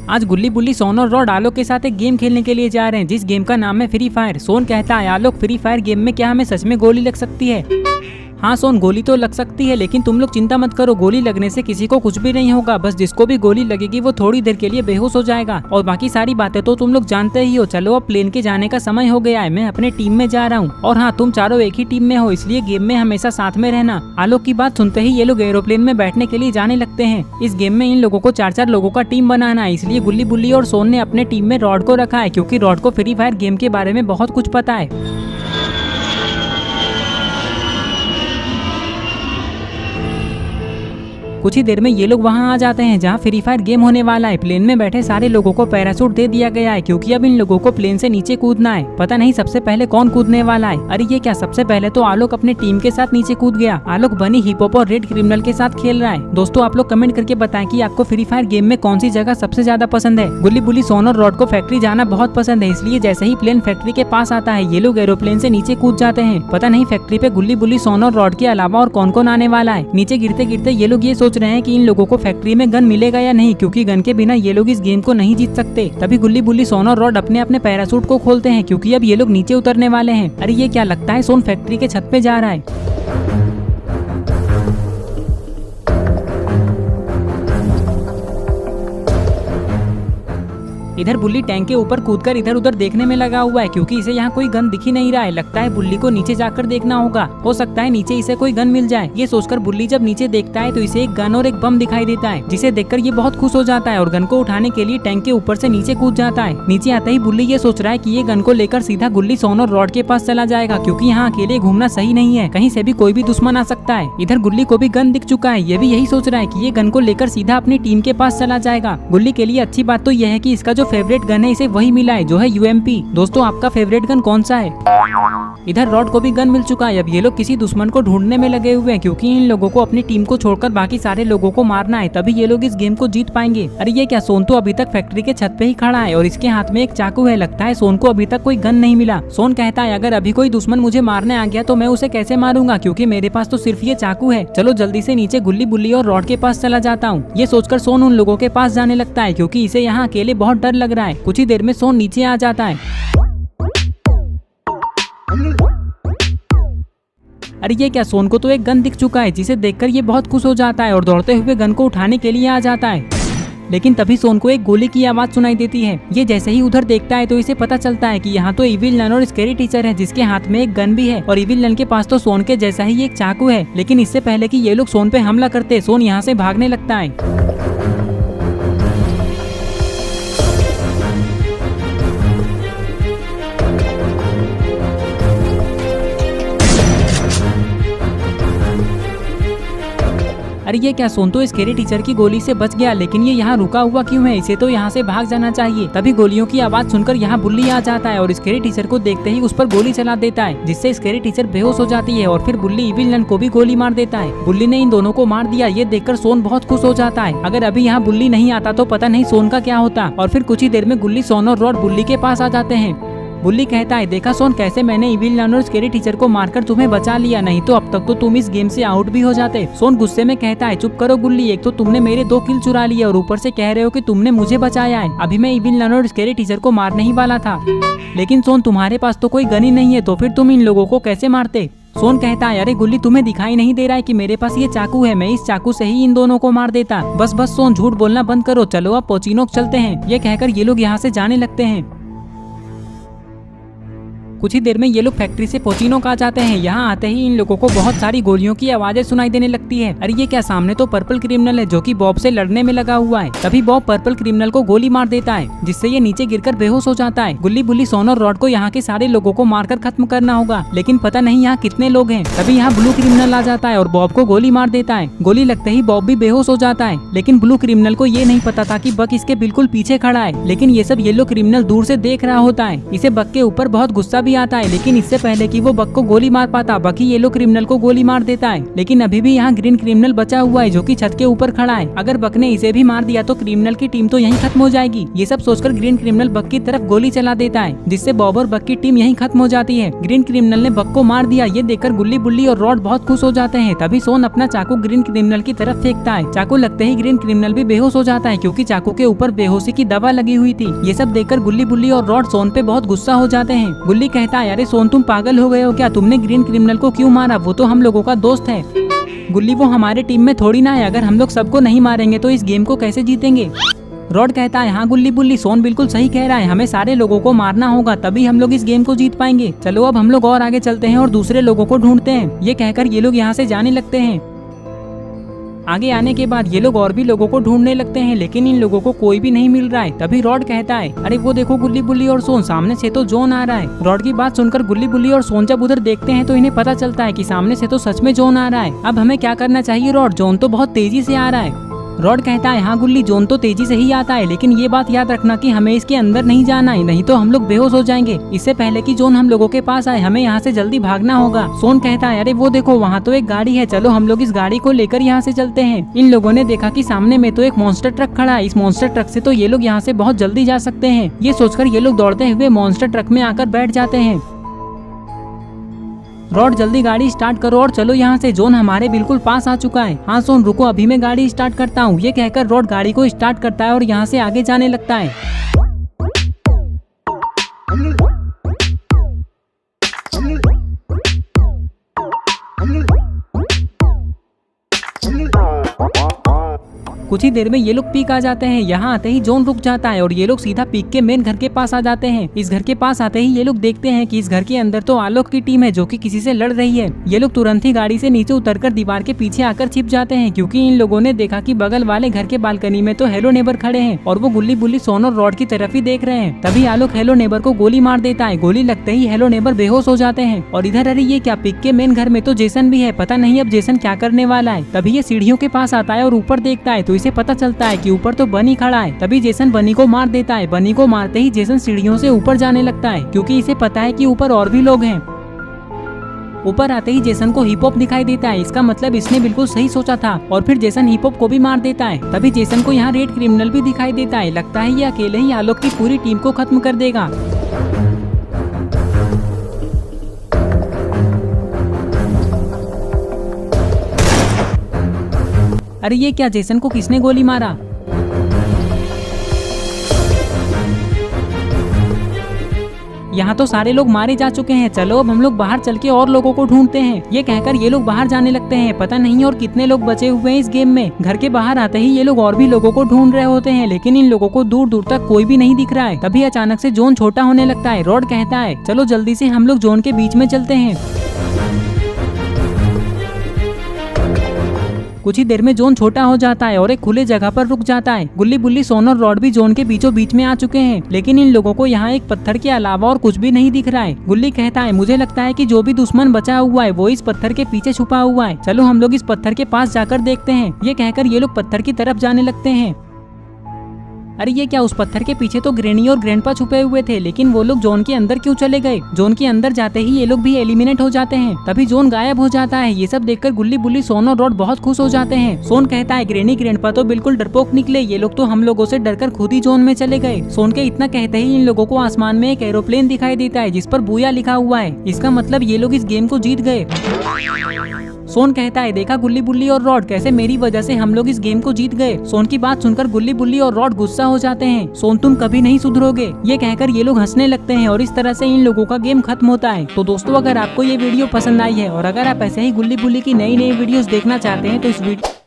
आज गुल्ली बुल्ली सोन और रॉड आलोक के साथ एक गेम खेलने के लिए जा रहे हैं, जिस गेम का नाम है फ्री फायर। सोन कहता है आलोक, फ्री फायर गेम में क्या हमें सच में गोली लग सकती है? हाँ सोन, गोली तो लग सकती है, लेकिन तुम लोग चिंता मत करो, गोली लगने से किसी को कुछ भी नहीं होगा। बस जिसको भी गोली लगेगी वो थोड़ी देर के लिए बेहोश हो जाएगा, और बाकी सारी बातें तो तुम लोग जानते ही हो। चलो अब प्लेन के जाने का समय हो गया है, मैं अपने टीम में जा रहा हूँ। और हाँ, तुम चारों एक ही टीम में हो, इसलिए गेम में हमेशा साथ में रहना। आलोक की बात सुनते ही ये लोग एरोप्लेन में बैठने के लिए जाने लगते हैं। इस गेम में इन लोगों को 4-4 लोगों का टीम बनाना है, इसलिए गुल्ली बुल्ली और सोन ने अपने टीम में रॉड को रखा है, क्योंकि रॉड को फ्री फायर गेम के बारे में बहुत कुछ पता है। कुछ ही देर में ये लोग वहाँ आ जाते हैं जहाँ फ्री फायर गेम होने वाला है। प्लेन में बैठे सारे लोगों को पैराशूट दे दिया गया है, क्योंकि अब इन लोगों को प्लेन से नीचे कूदना है। पता नहीं सबसे पहले कौन कूदने वाला है। अरे ये क्या, सबसे पहले तो आलोक अपने टीम के साथ नीचे कूद गया। आलोक बनी, हिप हॉप और रेड क्रिमिनल के साथ खेल रहा है। दोस्तों आप लोग कमेंट करके बताएं कि आपको फ्री फायर गेम में कौन सी जगह सबसे ज्यादा पसंद है। गुल्ली बुल्ली सोन और रॉड को फैक्ट्री जाना बहुत पसंद है, इसलिए जैसे ही प्लेन फैक्ट्री के पास आता है ये लोग एरोप्लेन से नीचे कूद जाते हैं। पता नहीं फैक्ट्री पे गुल्ली बुल्ली सोन और रॉड के अलावा और कौन कौन आने वाला है। नीचे गिरते गिरते ये लोग ये सोच रहे हैं कि इन लोगों को फैक्ट्री में गन मिलेगा या नहीं, क्योंकि गन के बिना ये लोग इस गेम को नहीं जीत सकते। तभी गुल्ली बुल्ली सोन और रॉड अपने अपने पैराशूट को खोलते हैं, क्योंकि अब ये लोग नीचे उतरने वाले हैं। अरे ये क्या, लगता है सोन फैक्ट्री के छत पे जा रहा है। इधर बुल्ली टैंक के ऊपर कूदकर इधर उधर देखने में लगा हुआ है, क्योंकि इसे यहाँ कोई गन दिख ही नहीं रहा है। लगता है बुल्ली को नीचे जाकर देखना होगा, हो सकता है नीचे इसे कोई गन मिल जाए। ये सोचकर बुल्ली जब नीचे देखता है तो इसे एक गन और एक बम दिखाई देता है, जिसे देखकर ये बहुत खुश हो जाता है और गन को उठाने के लिए टैंक के ऊपर से नीचे कूद जाता है। नीचे आते ही बुल्ली ये सोच रहा है कि ये गन को लेकर सीधा गुल्ली सोन और रॉड के पास चला जाएगा, क्योंकि यहाँ अकेले घूमना सही नहीं है, कहीं से भी कोई भी दुश्मन आ सकता है। इधर गुल्ली को भी गन दिख चुका है, ये भी यही सोच रहा है कि ये गन को लेकर सीधा अपनी टीम के पास चला जाएगा। गुल्ली के लिए अच्छी बात तो यह है कि इसका जो फेवरेट गन है इसे वही मिला है, जो है UMP। दोस्तों आपका फेवरेट गन कौन सा है? इधर रॉड को भी गन मिल चुका है। अब ये लोग किसी दुश्मन को ढूंढने में लगे हुए हैं, क्योंकि इन लोगों को अपनी टीम को छोड़कर बाकी सारे लोगों को मारना है, तभी ये लोग इस गेम को जीत पाएंगे। अरे ये क्या, सोन तो अभी तक फैक्ट्री के छत पे ही खड़ा है और इसके हाथ में एक चाकू है। लगता है सोन को अभी तक कोई गन नहीं मिला। सोन कहता है अगर अभी कोई दुश्मन मुझे मारने आ गया तो मैं उसे कैसे मारूंगा, क्योंकि मेरे पास तो सिर्फ ये चाकू है। चलो जल्दी से नीचे गुल्ली बुल्ली और रॉड के पास चला जाता हूँ। ये सोचकर सोन उन लोगों के पास जाने लगता है, क्योंकि इसे यहाँ अकेले बहुत डर लग रहा है। कुछ ही देर में सोन नीचे आ जाता है। अरे ये क्या, सोन को तो एक गन दिख चुका है, जिसे देखकर ये बहुत खुश हो जाता है और दौड़ते हुए गन को उठाने के लिए आ जाता है। लेकिन तभी सोन को एक गोली की आवाज सुनाई देती है। ये जैसे ही उधर देखता है तो इसे पता चलता है कि यहाँ तो इविल नन और स्कैरी टीचर है, जिसके हाथ में एक गन भी है, और इविल नन के पास तो सोन के जैसा ही एक चाकू है। लेकिन इससे पहले कि ये लोग सोन पे हमला करते, सोन यहाँ से भागने लगता है। अरे ये क्या, सोन तो स्कैरी टीचर की गोली से बच गया, लेकिन ये यहाँ रुका हुआ क्यों है? इसे तो यहाँ से भाग जाना चाहिए। तभी गोलियों की आवाज सुनकर यहाँ बुल्ली आ जाता है और स्कैरी टीचर को देखते ही उस पर गोली चला देता है, जिससे स्कैरी टीचर बेहोश हो जाती है और फिर बुल्ली इविल नन को भी गोली मार देता है। बुल्ली ने इन दोनों को मार दिया, ये देखकर सोन बहुत खुश हो जाता है। अगर अभी यहाँ बुल्ली नहीं आता तो पता नहीं सोन का क्या होता। और फिर कुछ ही देर में गुल्ली सोन और रॉड बुल्ली के पास आ जाते हैं। बुल्ली कहता है देखा सोन, कैसे मैंने इविल नन और स्कैरी टीचर को मारकर तुम्हें बचा लिया, नहीं तो अब तक तो तुम इस गेम से आउट भी हो जाते। सोन गुस्से में कहता है चुप करो गुल्ली, एक तो तुमने मेरे 2 किल चुरा लिए और ऊपर से कह रहे हो कि तुमने मुझे बचाया है। अभी मैं इविल नन और स्कैरी टीचर को मारने ही वाला था। लेकिन सोन तुम्हारे पास तो कोई गन ही नहीं है, तो फिर तुम इन लोगों को कैसे मारते? सोन कहता है अरे गुल्ली, तुम्हें दिखाई नहीं दे रहा है कि मेरे पास ये चाकू है, मैं इस चाकू से ही इन दोनों को मार देता। बस सोन, झूठ बोलना बंद करो, चलो अब पोचिनोक चलते हैं। ये कहकर ये लोग यहाँ से जाने लगते हैं। कुछ ही देर में ये लोग फैक्ट्री से पोचिनोक आ जाते हैं। यहाँ आते ही इन लोगों को बहुत सारी गोलियों की आवाजें सुनाई देने लगती है। अरे ये क्या, सामने तो पर्पल क्रिमिनल है जो कि बॉब से लड़ने में लगा हुआ है। तभी बॉब पर्पल क्रिमिनल को गोली मार देता है, जिससे ये नीचे गिरकर बेहोश हो जाता है। गुल्ली बुल्ली सोन और रॉड को यहाँ के सारे लोगों को मारकर खत्म करना होगा, लेकिन पता नहीं यहाँ कितने लोग हैं। तभी यहाँ ब्लू क्रिमिनल आ जाता है और बॉब को गोली मार देता है। गोली लगते ही बॉब भी बेहोश हो जाता है, लेकिन ब्लू क्रिमिनल को ये नहीं पता था कि बक इसके बिल्कुल पीछे खड़ा है। लेकिन ये सब येलो क्रिमिनल दूर से देख रहा होता है। इसे बक के ऊपर बहुत गुस्सा भी भी आता है, लेकिन इससे पहले कि वो बक को गोली मार पाता बकी येलो क्रिमिनल को गोली मार देता है। लेकिन अभी भी यहाँ ग्रीन क्रिमिनल बचा हुआ है जो कि छत के ऊपर खड़ा है। अगर बक ने इसे भी मार दिया तो क्रिमिनल की टीम तो यहीं खत्म हो जाएगी। ये सब सोचकर ग्रीन क्रिमिनल बक की तरफ गोली चला देता है, जिससे बॉब और बक की टीम यहीं खत्म हो जाती है। ग्रीन क्रिमिनल ने बक को मार दिया। ये देखकर गुल्ली बुल्ली और रॉड बहुत खुश हो जाते हैं। तभी सोन अपना चाकू ग्रीन क्रिमिनल की तरफ फेंकता है। चाकू लगते ही ग्रीन क्रिमिनल भी बेहोश हो जाता है, क्योंकि चाकू के ऊपर बेहोशी की दवा लगी हुई थी। ये सब देखकर गुल्ली बुल्ली और रॉड सोन पे बहुत गुस्सा हो जाते हैं। गुल्ली कहता है, अरे सोन तुम पागल हो गए हो क्या? तुमने ग्रीन क्रिमिनल को क्यों मारा? वो तो हम लोगों का दोस्त है। गुल्ली, वो हमारे टीम में थोड़ी ना है। अगर हम लोग सबको नहीं मारेंगे तो इस गेम को कैसे जीतेंगे? रॉड कहता है, हाँ गुल्ली बुल्ली, सोन बिल्कुल सही कह रहा है। हमें सारे लोगों को मारना होगा, तभी हम लोग इस गेम को जीत पाएंगे। चलो अब हम लोग और आगे चलते हैं और दूसरे लोगों को ढूंढते हैं। ये कहकर ये लोग यहाँ से जाने लगते हैं। आगे आने के बाद ये लोग और भी लोगों को ढूंढने लगते हैं, लेकिन इन लोगों को कोई भी नहीं मिल रहा है। तभी रॉड कहता है, अरे वो देखो गुल्ली बुल्ली और सोन, सामने से तो जॉन आ रहा है। रॉड की बात सुनकर गुल्ली बुल्ली और सोन जब उधर देखते हैं तो इन्हें पता चलता है कि सामने से तो सच में जॉन आ रहा है। अब हमें क्या करना चाहिए रॉड? जॉन तो बहुत तेजी से आ रहा है। रॉड कहता है, हाँ गुल्ली, जॉन तो तेजी से ही आता है, लेकिन ये बात याद रखना कि हमें इसके अंदर नहीं जाना है, नहीं तो हम लोग बेहोश हो जाएंगे। इससे पहले कि जॉन हम लोगों के पास आए, हमें यहाँ से जल्दी भागना होगा। सोन कहता है, अरे वो देखो वहाँ तो एक गाड़ी है, चलो हम लोग इस गाड़ी को लेकर यहाँ से चलते हैं। इन लोगों ने देखा कि सामने में तो एक मॉन्स्टर ट्रक खड़ा है। इस मॉन्स्टर ट्रक से तो ये लोग यहाँ से बहुत जल्दी जा सकते हैं। ये सोचकर ये लोग दौड़ते हुए मॉन्स्टर ट्रक में आकर बैठ जाते हैं। रॉड, जल्दी गाड़ी स्टार्ट करो और चलो यहाँ से, जॉन हमारे बिल्कुल पास आ चुका है। हाँ सोन रुको, अभी मैं गाड़ी स्टार्ट करता हूँ। ये कहकर रॉड गाड़ी को स्टार्ट करता है और यहाँ से आगे जाने लगता है। कुछ ही देर में ये लोग पीक आ जाते हैं। यहाँ आते ही जॉन रुक जाता है और ये लोग सीधा पीक के मेन घर के पास आ जाते हैं। इस घर के पास आते ही ये लोग देखते हैं कि इस घर के अंदर तो आलोक की टीम है जो कि किसी से लड़ रही है। ये लोग तुरंत ही गाड़ी से नीचे उतरकर दीवार के पीछे आकर छिप जाते हैं, क्योंकि इन लोगों ने देखा कि बगल वाले घर के बालकनी में तो हेलो नेबर खड़े हैं और वो गुल्ली बुल्ली, सोन और रॉड की तरफ ही देख रहे हैं। तभी आलोक हेलो नेबर को गोली मार देता है। गोली लगते ही हेलो नेबर बेहोश हो जाते हैं। और इधर अरे ये क्या, पिक के मेन घर में तो जेसन भी है। पता नहीं अब जेसन क्या करने वाला है। तभी ये सीढ़ियों के पास आता है और ऊपर देखता है तो इसे पता चलता है कि ऊपर तो बनी खड़ा है। तभी जेसन बनी को मार देता है। बनी को मारते ही जेसन सीढ़ियों से ऊपर जाने लगता है, क्योंकि इसे पता है कि ऊपर और भी लोग हैं। ऊपर आते ही जेसन को हिप हॉप दिखाई देता है। इसका मतलब इसने बिल्कुल सही सोचा था और फिर जेसन हिप हॉप को भी मार देता है। तभी जेसन को यहाँ रेड क्रिमिनल भी दिखाई देता है। लगता है ये अकेले ही आलोक की पूरी टीम को खत्म कर देगा। अरे ये क्या, जेसन को किसने गोली मारा? यहाँ तो सारे लोग मारे जा चुके हैं। चलो अब हम लोग बाहर चल के और लोगों को ढूंढते हैं। ये कहकर ये लोग बाहर जाने लगते हैं। पता नहीं और कितने लोग बचे हुए हैं इस गेम में। घर के बाहर आते ही ये लोग और भी लोगों को ढूंढ रहे होते हैं, लेकिन इन लोगों को दूर दूर तक कोई भी नहीं दिख रहा है। तभी अचानक से जॉन छोटा होने लगता है। रॉड कहता है, चलो जल्दी से हम लोग जॉन के बीच में चलते हैं। कुछ ही देर में जॉन छोटा हो जाता है और एक खुले जगह पर रुक जाता है। गुल्ली बुल्ली, सोन और रॉड भी जॉन के बीचों बीच में आ चुके हैं, लेकिन इन लोगों को यहाँ एक पत्थर के अलावा और कुछ भी नहीं दिख रहा है। गुल्ली कहता है, मुझे लगता है कि जो भी दुश्मन बचा हुआ है वो इस पत्थर के पीछे छुपा हुआ है। चलो हम लोग इस पत्थर के पास जाकर देखते हैं। ये कहकर ये लोग पत्थर की तरफ जाने लगते हैं। अरे ये क्या, उस पत्थर के पीछे तो ग्रैनी और ग्रैंडपा छुपे हुए थे, लेकिन वो लोग जॉन के अंदर क्यों चले गए? जॉन के अंदर जाते ही ये लोग भी एलिमिनेट हो जाते हैं। तभी जॉन गायब हो जाता है। ये सब देखकर गुल्ली बुल्ली, सोन और रॉड बहुत खुश हो जाते हैं। सोन कहता है, ग्रैनी ग्रैंडपा तो बिल्कुल डरपोक निकले, ये लोग तो हम लोगों से डरकर खुद ही जॉन में चले गए। सोन के इतना कहते ही इन लोगों को आसमान में एक एरोप्लेन दिखाई देता है जिस पर बूया लिखा हुआ है। इसका मतलब ये लोग इस गेम को जीत गए। सोन कहता है, देखा गुल्ली बुल्ली और रॉड, कैसे मेरी वजह से हम लोग इस गेम को जीत गए। सोन की बात सुनकर गुल्ली बुल्ली और रॉड गुस्सा हो जाते हैं। सोन तुम कभी नहीं सुधरोगे। ये कहकर ये लोग हंसने लगते हैं और इस तरह से इन लोगों का गेम खत्म होता है। तो दोस्तों, अगर आपको ये वीडियो पसंद आई है और अगर आप ऐसे ही गुल्ली बुल्ली की नई नई वीडियोस देखना चाहते हैं तो इस वीडियो